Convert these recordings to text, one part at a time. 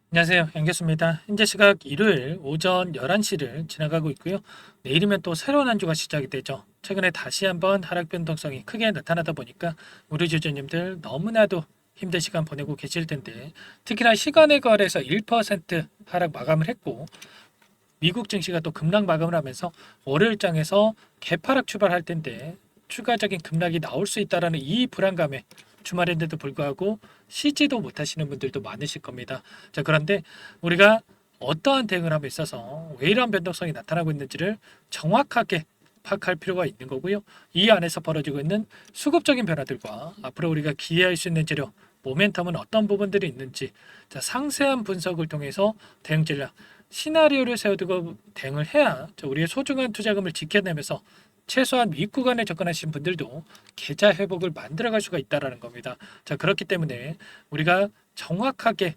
안녕하세요. 양교수입니다. 현재 시각 일요일 오전 11시를 지나가고 있고요. 내일이면 또 새로운 한 주가 시작이 되죠. 최근에 다시 한번 하락 변동성이 크게 나타나다 보니까 우리 주주님들 너무나도 힘든 시간 보내고 계실 텐데, 특히나 시간에 거래해서 1% 하락 마감을 했고 미국 증시가 또 급락 마감을 하면서 월요일장에서 개파락 출발할 텐데 추가적인 급락이 나올 수 있다라는 이 불안감에 주말인데도 불구하고 쉬지도 못하시는 분들도 많으실 겁니다. 자, 그런데 우리가 어떠한 대응을 함에 있어서 왜 이러한 변동성이 나타나고 있는지를 정확하게 파악할 필요가 있는 거고요. 이 안에서 벌어지고 있는 수급적인 변화들과 앞으로 우리가 기대할 수 있는 재료, 모멘텀은 어떤 부분들이 있는지, 자, 상세한 분석을 통해서 대응 전략, 시나리오를 세워두고 대응을 해야 우리의 소중한 투자금을 지켜내면서 최소한 윗구간에 접근하신 분들도 계좌 회복을 만들어갈 수가 있다라는 겁니다. 자, 그렇기 때문에 우리가 정확하게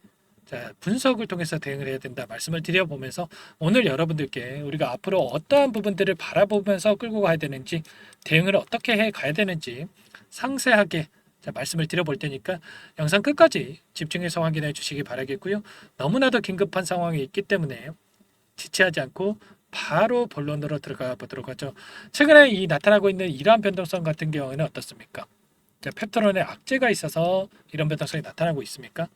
분석을 통해서 대응을 해야 된다 말씀을 드려보면서 오늘 여러분들께 우리가 앞으로 어떠한 부분들을 바라보면서 끌고 가야 되는지, 대응을 어떻게 해 가야 되는지 상세하게 말씀을 드려볼 테니까 영상 끝까지 집중해서 확인해 주시기 바라겠고요. 너무나도 긴급한 상황이 있기 때문에 지체하지 않고 바로 본론으로 들어가 보도록 하죠. 최근에 이 나타나고 있는 이러한 변동성 같은 경우에는 어떻습니까? 자, 펩토론에 악재가 있어서 이런 변동성이 나타나고 있습니까?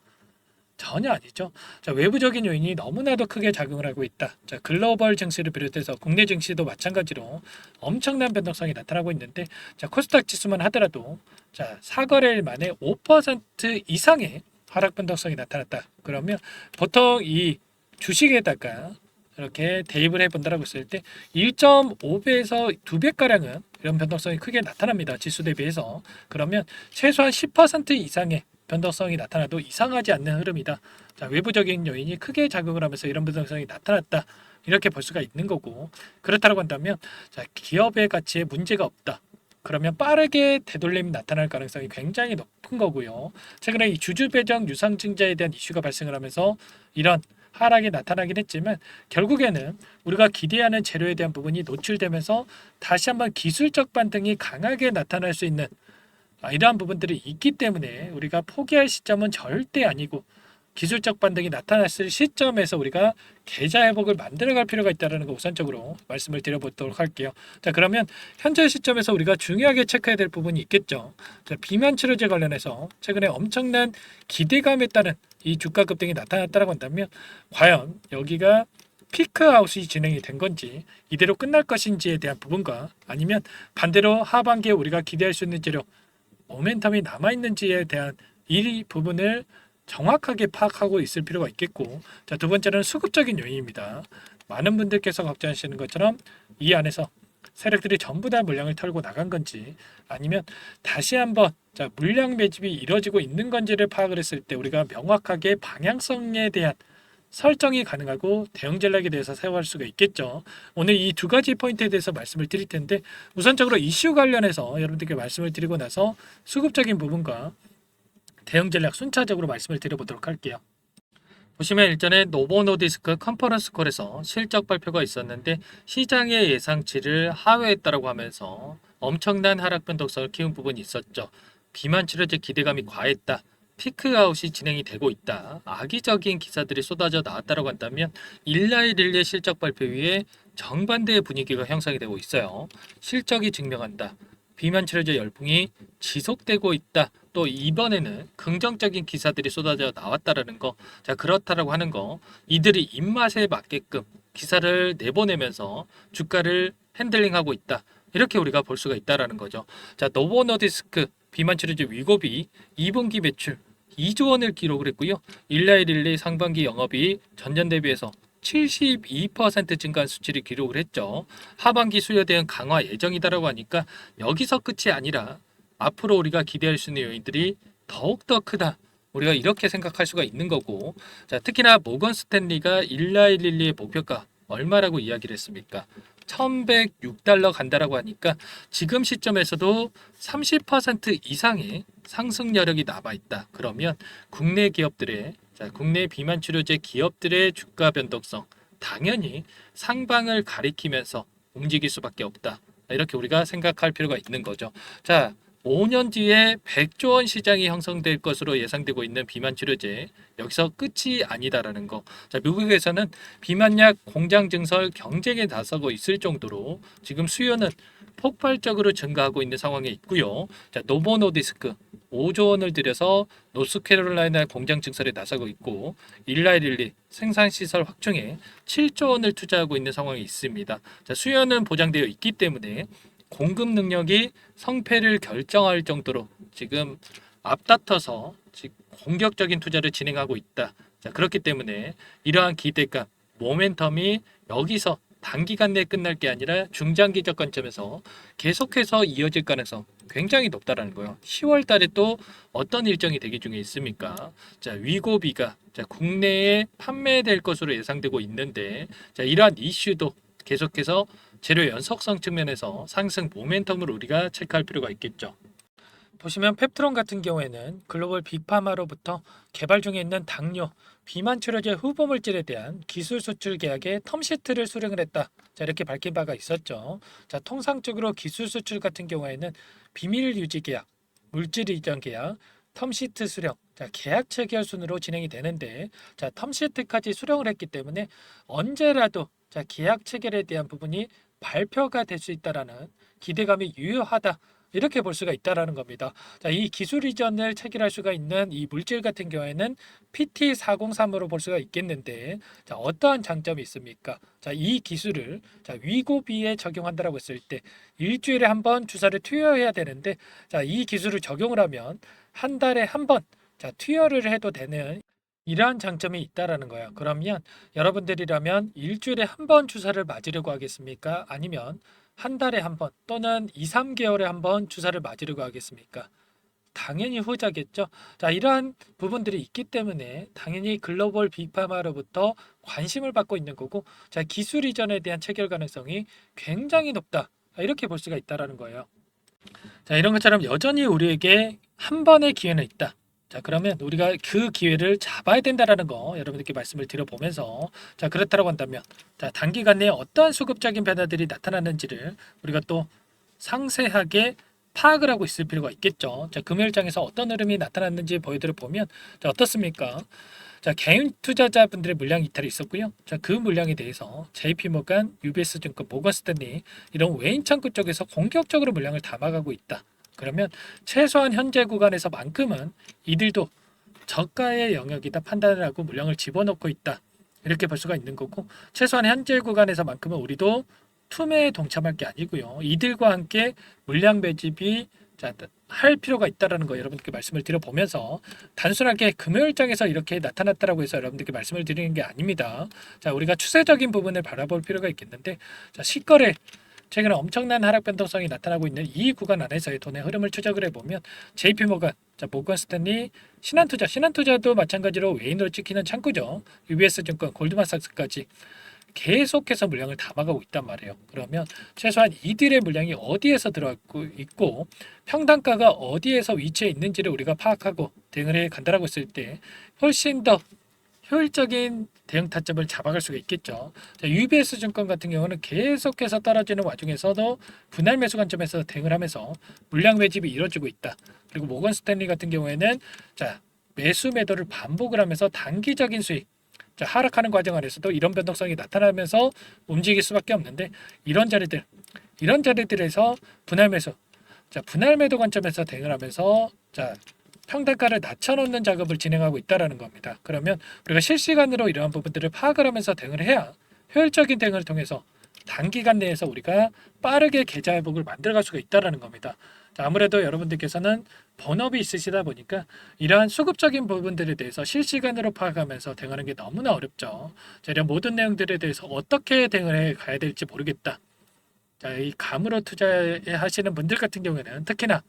전혀 아니죠. 자, 외부적인 요인이 너무나도 크게 작용을 하고 있다. 자, 글로벌 증시를 비롯해서 국내 증시도 마찬가지로 엄청난 변동성이 나타나고 있는데, 자, 코스닥 지수만 하더라도 자, 4거래일 만에 5% 이상의 하락 변동성이 나타났다. 그러면 보통 이 주식에다가 이렇게 대입을 해본다라고 했을 때 1.5배에서 2배가량은 이런 변동성이 크게 나타납니다. 지수 대비해서. 그러면 최소한 10% 이상의 변동성이 나타나도 이상하지 않는 흐름이다. 자, 외부적인 요인이 크게 작용을 하면서 이런 변동성이 나타났다. 이렇게 볼 수가 있는 거고, 그렇다고 한다면 자, 기업의 가치에 문제가 없다. 그러면 빠르게 되돌림이 나타날 가능성이 굉장히 높은 거고요. 최근에 이 주주 배정 유상증자에 대한 이슈가 발생을 하면서 이런 하락이 나타나긴 했지만 결국에는 우리가 기대하는 재료에 대한 부분이 노출되면서 다시 한번 기술적 반등이 강하게 나타날 수 있는 이러한 부분들이 있기 때문에 우리가 포기할 시점은 절대 아니고, 기술적 반등이 나타났을 시점에서 우리가 계좌 회복을 만들어갈 필요가 있다는 거 우선적으로 말씀을 드려보도록 할게요. 자, 그러면 현재 시점에서 우리가 중요하게 체크해야 될 부분이 있겠죠. 자, 비만 치료제 관련해서 최근에 엄청난 기대감에 따른 이 주가 급등이 나타났다고 한다면 과연 여기가 피크아웃이 진행이 된 건지, 이대로 끝날 것인지에 대한 부분과 아니면 반대로 하반기에 우리가 기대할 수 있는 재료, 모멘텀이 남아있는지에 대한 이 부분을 정확하게 파악하고 있을 필요가 있겠고, 자, 두 번째는 수급적인 요인입니다. 많은 분들께서 걱정하시는 것처럼 이 안에서 세력들이 전부 다 물량을 털고 나간 건지, 아니면 다시 한번 물량 매집이 이루어지고 있는 건지를 파악을 했을 때 우리가 명확하게 방향성에 대한 설정이 가능하고 대응 전략에 대해서 사용할 수가 있겠죠. 오늘 이 두 가지 포인트에 대해서 말씀을 드릴 텐데, 우선적으로 이슈 관련해서 여러분들께 말씀을 드리고 나서 수급적인 부분과 대응 전략 순차적으로 말씀을 드려보도록 할게요. 보시면 일전에 노보노디스크 컨퍼런스 콜에서 실적 발표가 있었는데 시장의 예상치를 하회했다라고 하면서 엄청난 하락 변동성을 키운 부분이 있었죠. 비만 치료제 기대감이 과했다. 피크아웃이 진행이 되고 있다. 악의적인 기사들이 쏟아져 나왔다고 한다면 일라이 릴리의 실적 발표 위에 정반대의 분위기가 형성이 되고 있어요. 실적이 증명한다. 비만 치료제 열풍이 지속되고 있다. 또 이번에는 긍정적인 기사들이 쏟아져 나왔다라는 거. 자, 그렇다라고 하는 거. 이들이 입맛에 맞게끔 기사를 내보내면서 주가를 핸들링하고 있다. 이렇게 우리가 볼 수가 있다라는 거죠. 자, 노보노디스크 비만 치료제 위고비 2분기 매출 2조 원을 기록을 했고요. 일라이릴리 상반기 영업이 전년 대비해서 72% 증가한 수치를 기록을 했죠. 하반기 수요 대응 강화 예정이다라고 하니까 여기서 끝이 아니라 앞으로 우리가 기대할 수 있는 요인들이 더욱더 크다. 우리가 이렇게 생각할 수가 있는 거고, 자, 특히나 모건 스탠리가 일라이릴리의 목표가 얼마라고 이야기를 했습니까? 1106달러 간다라고 하니까 지금 시점에서도 30% 이상의 상승 여력이 남아 있다. 그러면 국내 기업들의 국내 비만 치료제 기업들의 주가 변동성 당연히 상방을 가리키면서 움직일 수밖에 없다. 이렇게 우리가 생각할 필요가 있는 거죠. 자, 5년 뒤에 100조 원 시장이 형성될 것으로 예상되고 있는 비만 치료제 여기서 끝이 아니다라는 거. 자, 미국에서는 비만약 공장 증설 경쟁에 나서고 있을 정도로 지금 수요는 폭발적으로 증가하고 있는 상황에 있고요. 자, 노보노디스크 5조 원을 들여서 노스캐롤라이나 공장 증설에 나서고 있고 일라이릴리 생산 시설 확충에 7조 원을 투자하고 있는 상황이 있습니다. 자, 수요는 보장되어 있기 때문에 공급 능력이 성패를 결정할 정도로 지금 앞다퉈서 공격적인 투자를 진행하고 있다. 자, 그렇기 때문에 이러한 기대감, 모멘텀이 여기서 단기간 내에 끝날 게 아니라 중장기적 관점에서 계속해서 이어질 가능성 굉장히 높다라는 거예요. 10월 달에 또 어떤 일정이 대기 중에 있습니까? 자, 위고비가 국내에 판매될 것으로 예상되고 있는데 자, 이러한 이슈도 계속해서 재료 연속성 측면에서 상승 모멘텀을 우리가 체크할 필요가 있겠죠. 보시면 펩트론 같은 경우에는 글로벌 빅파마로부터 개발 중에 있는 당뇨, 비만 치료제 후보 물질에 대한 기술 수출 계약에 텀시트를 수령을 했다. 자, 이렇게 밝힌 바가 있었죠. 자, 통상적으로 기술 수출 같은 경우에는 비밀 유지 계약, 물질 이전 계약, 텀시트 수령, 자, 계약 체결 순으로 진행이 되는데, 자, 텀시트까지 수령을 했기 때문에 언제라도 자, 계약 체결에 대한 부분이 발표가 될 수 있다라는 기대감이 유효하다. 이렇게 볼 수가 있다라는 겁니다. 자, 이 기술 이전을 체결할 수가 있는 이 물질 같은 경우에는 PT403으로 볼 수가 있겠는데, 자, 어떠한 장점이 있습니까? 자, 이 기술을 자, 위고비에 적용한다라고 했을 때 일주일에 한 번 주사를 투여해야 되는데, 자, 이 기술을 적용을 하면 한 달에 한 번, 자, 투여를 해도 되는 이러한 장점이 있다라는 거예요. 그러면 여러분들이라면 일주일에 한 번 주사를 맞으려고 하겠습니까? 아니면 한 달에 한 번 또는 2, 3개월에 한 번 주사를 맞으려고 하겠습니까? 당연히 후자겠죠. 자, 이러한 부분들이 있기 때문에 당연히 글로벌 빅파마로부터 관심을 받고 있는 거고, 자, 기술 이전에 대한 체결 가능성이 굉장히 높다. 이렇게 볼 수가 있다라는 거예요. 자, 이런 것처럼 여전히 우리에게 한 번의 기회는 있다. 자, 그러면 우리가 그 기회를 잡아야 된다라는 거 여러분들께 말씀을 드려보면서, 자, 그렇다고 한다면 자, 단기간 내에 어떠한 수급적인 변화들이 나타나는지를 우리가 또 상세하게 파악을 하고 있을 필요가 있겠죠. 자, 금요일장에서 어떤 흐름이 나타났는지 보여드려 보면, 자, 어떻습니까? 자, 개인 투자자분들의 물량 이탈이 있었고요. 자, 그 물량에 대해서 JP모간, UBS 증권, 모건스탠리 이런 외인 창구 쪽에서 공격적으로 물량을 담아가고 있다. 그러면 최소한 현재 구간에서만큼은 이들도 저가의 영역이다 판단을 하고 물량을 집어넣고 있다. 이렇게 볼 수가 있는 거고, 최소한 현재 구간에서만큼은 우리도 투매에 동참할 게 아니고요. 이들과 함께 물량 매집이 할 필요가 있다라는 거 여러분들께 말씀을 드려보면서, 단순하게 금요일장에서 이렇게 나타났다라고 해서 여러분들께 말씀을 드리는 게 아닙니다. 자, 우리가 추세적인 부분을 바라볼 필요가 있겠는데, 자, 시거래 최근에 엄청난 하락 변동성이 나타나고 있는 이 구간 안에서의 돈의 흐름을 추적을 해보면 JP모건, 자, 모건스탠리, 신한투자도 마찬가지로 외인으로 찍히는 창구죠. UBS증권, 골드만삭스까지 계속해서 물량을 담아가고 있단 말이에요. 그러면 최소한 이들의 물량이 어디에서 들어가고 있고 평단가가 어디에서 위치해 있는지를 우리가 파악하고 대응을 해 간다라고 했을 때 훨씬 더 효율적인 대응 타점을 잡아갈 수가 있겠죠. 자, UBS 증권 같은 경우는 계속해서 떨어지는 와중에서도 분할 매수 관점에서 대응을 하면서 물량 매집이 이루어지고 있다. 그리고 모건 스탠리 같은 경우에는 자, 매수 매도를 반복을 하면서 단기적인 수익, 자, 하락하는 과정 안에서도 이런 변동성이 나타나면서 움직일 수밖에 없는데, 이런 자리들에서 분할 매수, 자, 분할 매도 관점에서 대응을 하면서 자, 평단가를 낮춰놓는 작업을 진행하고 있다라는 겁니다. 그러면 우리가 실시간으로 이러한 부분들을 파악을 하면서 대응을 해야 효율적인 대응을 통해서 단기간 내에서 우리가 빠르게 계좌 회복을 만들어갈 수가 있다라는 겁니다. 자, 아무래도 여러분들께서는 본업이 있으시다 보니까 이러한 수급적인 부분들에 대해서 실시간으로 파악하면서 대응하는 게 너무나 어렵죠. 자, 이런 모든 내용들에 대해서 어떻게 대응을 해 가야 될지 모르겠다. 자, 이 감으로 투자하시는 분들 같은 경우에는 특히나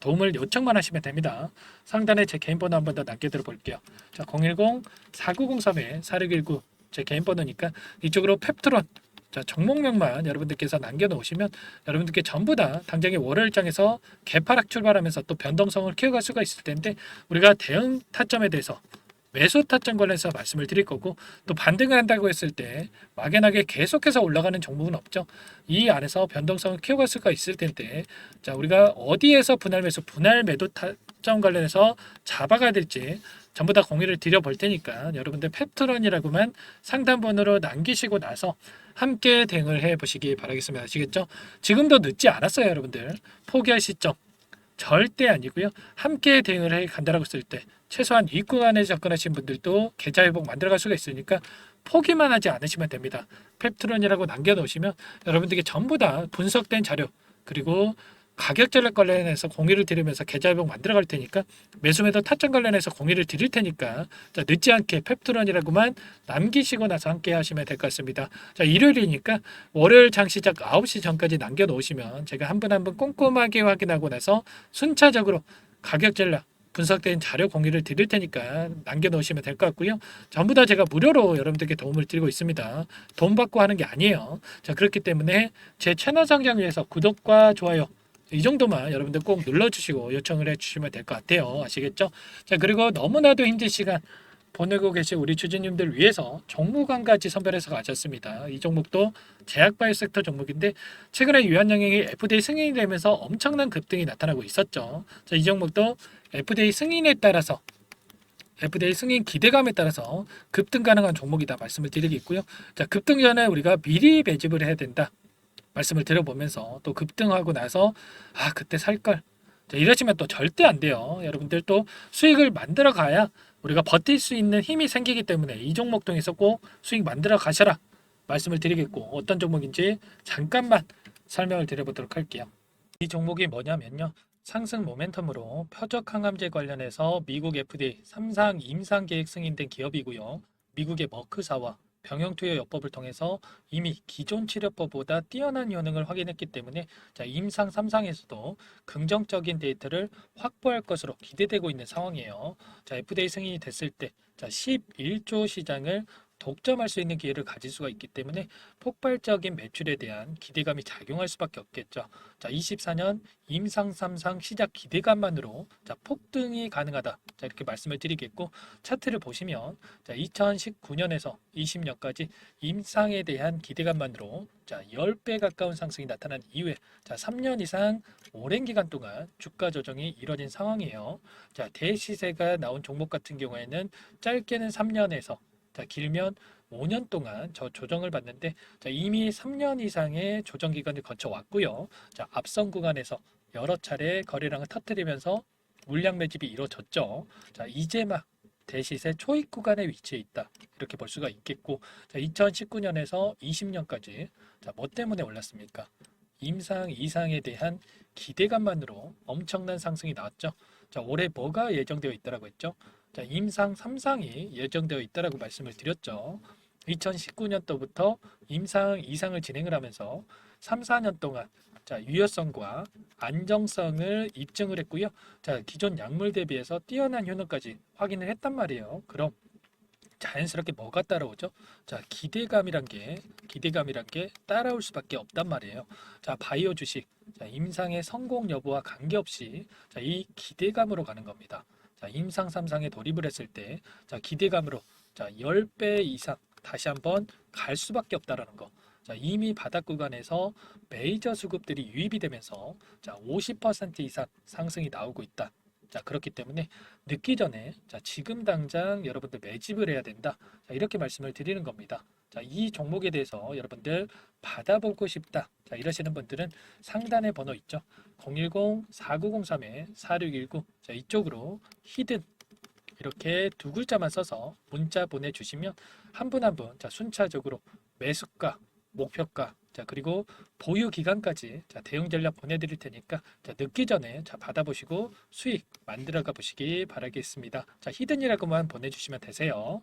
도움을 요청만 하시면 됩니다. 상단에 제 개인 번호 한 번 더 남겨드려 볼게요. 자, 010-4903-4619 제 개인 번호니까 이쪽으로 펩트론, 자, 종목명만 여러분들께서 남겨놓으시면 여러분들께 전부 다 당장의 월요일장에서 개파락 출발하면서 또 변동성을 키워갈 수가 있을 텐데, 우리가 대응 타점에 대해서 매수 타점 관련해서 말씀을 드릴 거고, 또 반등을 한다고 했을 때 막연하게 계속해서 올라가는 종목은 없죠. 이 안에서 변동성을 키워갈 수가 있을 텐데, 자, 우리가 어디에서 분할 매수, 분할 매도 타점 관련해서 잡아가야 될지 전부 다 공유를 드려 볼 테니까 여러분들 펩트론이라고만 상담번호로 남기시고 나서 함께 대응을 해 보시기 바라겠습니다. 아시겠죠? 지금도 늦지 않았어요, 여러분들. 포기할 시점 절대 아니고요. 함께 대응을 해 간다라고 했을 때 최소한 이 구간에 접근하신 분들도 계좌 회복 만들어갈 수가 있으니까 포기만 하지 않으시면 됩니다. 펩트론이라고 남겨놓으시면 여러분들께 전부 다 분석된 자료, 그리고 가격 전략 관련해서 공유를 드리면서 계좌 회복 만들어갈 테니까, 매수 매도 타점 관련해서 공유를 드릴 테니까, 자, 늦지 않게 펩트론이라고만 남기시고 나서 함께 하시면 될 것 같습니다. 자, 일요일이니까 월요일 장 시작 9시 전까지 남겨놓으시면 제가 한 분 한 분 꼼꼼하게 확인하고 나서 순차적으로 가격 전략 분석된 자료 공유를 드릴 테니까 남겨놓으시면 될 것 같고요. 전부 다 제가 무료로 여러분들께 도움을 드리고 있습니다. 돈 받고 하는 게 아니에요. 자, 그렇기 때문에 제 채널 성장 위해서 구독과 좋아요 이 정도만 여러분들 꼭 눌러주시고 요청을 해주시면 될 것 같아요. 아시겠죠? 자, 그리고 너무나도 힘든 시간 보내고 계신 우리 주주님들 위해서 종목 한 가지 선별해서 가졌습니다. 이 종목도 제약바이오 섹터 종목인데 최근에 유한양행이 FDA 승인이 되면서 엄청난 급등이 나타나고 있었죠. 자, 이 종목도 FDA 승인에 따라서 FDA 승인 기대감에 따라서 급등 가능한 종목이다 말씀을 드리겠고요. 자, 급등 전에 우리가 미리 매집을 해야 된다 말씀을 드려보면서, 또 급등하고 나서 그때 살걸, 이러시면 또 절대 안 돼요. 여러분들 또 수익을 만들어 가야 우리가 버틸 수 있는 힘이 생기기 때문에 이 종목 통해서 꼭 수익 만들어 가셔라 말씀을 드리겠고, 어떤 종목인지 잠깐만 설명을 드려보도록 할게요. 이 종목이 뭐냐면요, 상승 모멘텀으로 표적 항암제 관련해서 미국 FDA 3상 임상 계획 승인된 기업이고요. 미국의 머크사와 병용투여요법을 통해서 이미 기존 치료법보다 뛰어난 효능을 확인했기 때문에, 자, 임상 3상에서도 긍정적인 데이터를 확보할 것으로 기대되고 있는 상황이에요. 자, FDA 승인이 됐을 때, 자, 11조 시장을 독점할 수 있는 기회를 가질 수가 있기 때문에 폭발적인 매출에 대한 기대감이 작용할 수밖에 없겠죠. 자, 24년 임상 3상 시작 기대감만으로, 자, 폭등이 가능하다. 자, 이렇게 말씀을 드리겠고, 차트를 보시면, 자, 2019년에서 20년까지 임상에 대한 기대감만으로, 자, 10배 가까운 상승이 나타난 이후에, 자, 3년 이상 오랜 기간 동안 주가 조정이 이뤄진 상황이에요. 자, 대시세가 나온 종목 같은 경우에는 짧게는 3년에서, 자, 길면 5년 동안 저 조정을 받는데, 자, 이미 3년 이상의 조정 기간을 거쳐 왔고요. 자, 앞선 구간에서 여러 차례 거래량을 터뜨리면서 물량 매집이 이루어졌죠. 자, 이제 막 대시세 초입 구간에 위치해 있다, 이렇게 볼 수가 있겠고, 자, 2019년에서 20년까지, 자, 뭐 때문에 올랐습니까? 임상 이상에 대한 기대감만으로 엄청난 상승이 나왔죠. 자, 올해 뭐가 예정되어 있다라고 했죠? 자, 임상 3상이 예정되어 있다라고 말씀을 드렸죠. 2019년도부터 임상 2상을 진행을 하면서 3, 4년 동안, 자, 유효성과 안정성을 입증을 했고요. 자, 기존 약물 대비해서 뛰어난 효능까지 확인을 했단 말이에요. 그럼 자연스럽게 뭐가 따라오죠? 자, 기대감이란 게 따라올 수밖에 없단 말이에요. 자, 바이오 주식, 자, 임상의 성공 여부와 관계없이, 자, 이 기대감으로 가는 겁니다. 자, 임상 3상에 돌입을 했을 때, 자, 기대감으로, 자, 10배 이상 다시 한번 갈 수밖에 없다라는 거. 자, 이미 바닥 구간에서 메이저 수급들이 유입이 되면서, 자, 50% 이상 상승이 나오고 있다. 자, 그렇기 때문에 늦기 전에, 자, 지금 당장 여러분들 매집을 해야 된다. 자, 이렇게 말씀을 드리는 겁니다. 자, 이 종목에 대해서 여러분들 받아보고 싶다, 자, 이러시는 분들은 상단에 번호 있죠. 010-4903-4619, 자, 이쪽으로 히든 이렇게 두 글자만 써서 문자 보내주시면 한 분 한 분, 자, 순차적으로 매수가, 목표가, 자, 그리고 보유 기간까지, 자, 대응 전략 보내드릴 테니까, 자, 늦기 전에, 자, 받아보시고 수익 만들어가 보시기 바라겠습니다. 자, 히든이라고만 보내주시면 되세요.